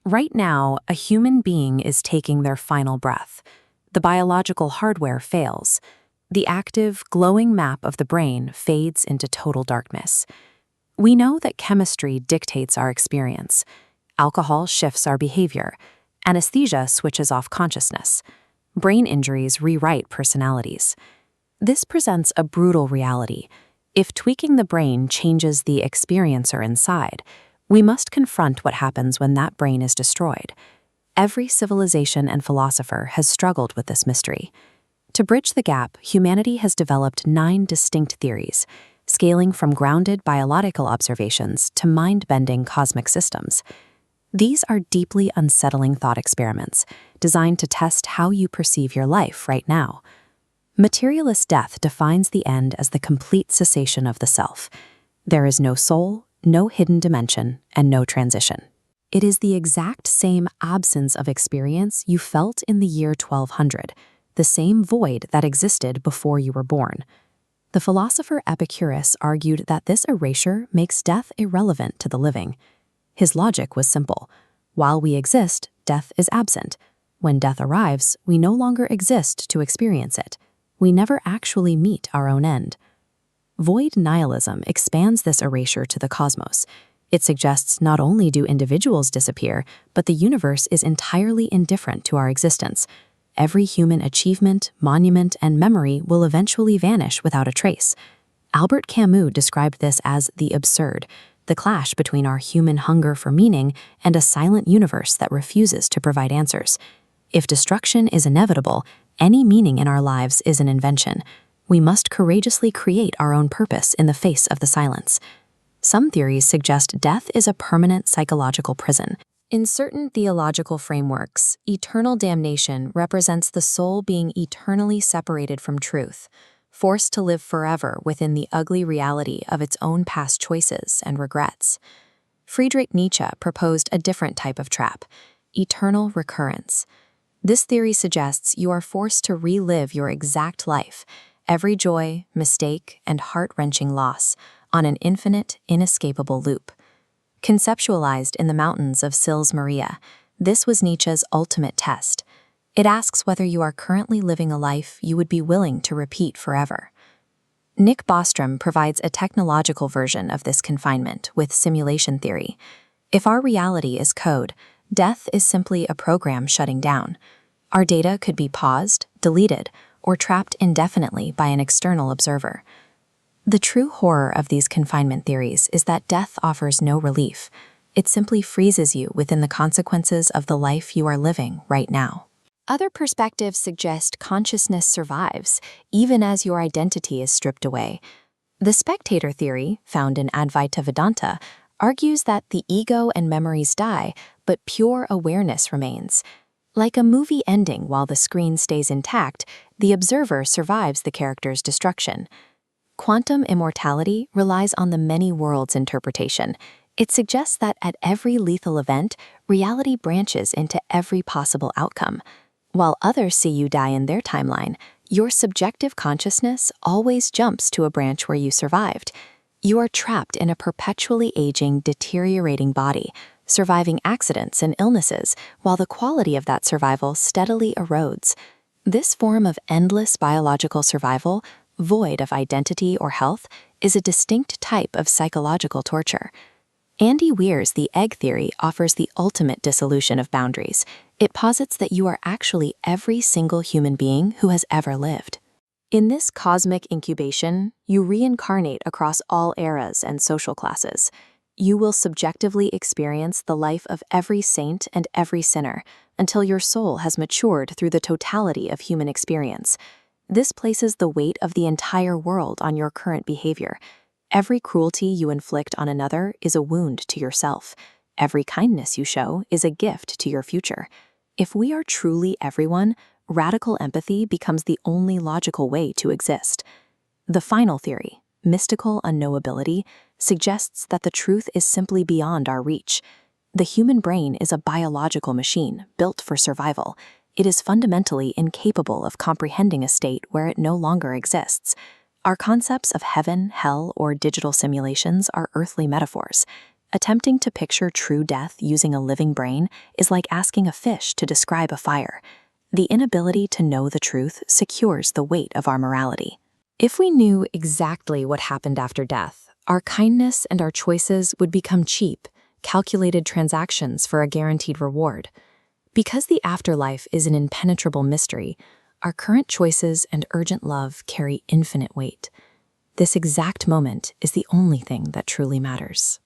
Right now, a human being is taking their final breath. The biological hardware fails. The active, glowing map of the brain fades into total darkness. We know that chemistry dictates our experience. Alcohol shifts our behavior. Anesthesia switches off consciousness. Brain injuries rewrite personalities. This presents a brutal reality. If tweaking the brain changes the experiencer inside, we must confront what happens when that brain is destroyed. Every civilization and philosopher has struggled with this mystery. To bridge the gap, humanity has developed 9 distinct theories, scaling from grounded biological observations to mind-bending cosmic systems. These are deeply unsettling thought experiments, designed to test how you perceive your life right now. Materialist death defines the end as the complete cessation of the self. There is no soul, no hidden dimension, and no transition. It is the exact same absence of experience you felt in the year 1200, the same void that existed before you were born. The philosopher Epicurus argued that this erasure makes death irrelevant to the living. His logic was simple. While we exist, death is absent. When death arrives, we no longer exist to experience it. We never actually meet our own end. Void nihilism expands this erasure to the cosmos. It suggests not only do individuals disappear, but the universe is entirely indifferent to our existence. Every human achievement, monument, and memory will eventually vanish without a trace. Albert Camus described this as the absurd, the clash between our human hunger for meaning and a silent universe that refuses to provide answers. If destruction is inevitable, any meaning in our lives is an invention. We must courageously create our own purpose in the face of the silence. Some theories suggest death is a permanent psychological prison. In certain theological frameworks, eternal damnation represents the soul being eternally separated from truth, forced to live forever within the ugly reality of its own past choices and regrets. Friedrich Nietzsche proposed a different type of trap, eternal recurrence. This theory suggests you are forced to relive your exact life, every joy, mistake, and heart-wrenching loss, on an infinite, inescapable loop. Conceptualized in the mountains of Sils Maria, this was Nietzsche's ultimate test. It asks whether you are currently living a life you would be willing to repeat forever. Nick Bostrom provides a technological version of this confinement with simulation theory. If our reality is code, death is simply a program shutting down. Our data could be paused, deleted, or trapped indefinitely by an external observer. The true horror of these confinement theories is that death offers no relief. It simply freezes you within the consequences of the life you are living right now. Other perspectives suggest consciousness survives, even as your identity is stripped away. The spectator theory, found in Advaita Vedanta, argues that the ego and memories die, but pure awareness remains. Like a movie ending while the screen stays intact, the observer survives the character's destruction. Quantum immortality relies on the many worlds interpretation. It suggests that at every lethal event, reality branches into every possible outcome. While others see you die in their timeline, your subjective consciousness always jumps to a branch where you survived. You are trapped in a perpetually aging, deteriorating body, surviving accidents and illnesses, while the quality of that survival steadily erodes. This form of endless biological survival, void of identity or health, is a distinct type of psychological torture. Andy Weir's The Egg Theory offers the ultimate dissolution of boundaries. It posits that you are actually every single human being who has ever lived. In this cosmic incubation, you reincarnate across all eras and social classes. You will subjectively experience the life of every saint and every sinner until your soul has matured through the totality of human experience. This places the weight of the entire world on your current behavior. Every cruelty you inflict on another is a wound to yourself. Every kindness you show is a gift to your future. If we are truly everyone, radical empathy becomes the only logical way to exist. The final theory, mystical unknowability, suggests that the truth is simply beyond our reach. The human brain is a biological machine built for survival. It is fundamentally incapable of comprehending a state where it no longer exists. Our concepts of heaven, hell, or digital simulations are earthly metaphors. Attempting to picture true death using a living brain is like asking a fish to describe a fire. The inability to know the truth secures the weight of our morality. If we knew exactly what happened after death, our kindness and our choices would become cheap, calculated transactions for a guaranteed reward. Because the afterlife is an impenetrable mystery, our current choices and urgent love carry infinite weight. This exact moment is the only thing that truly matters.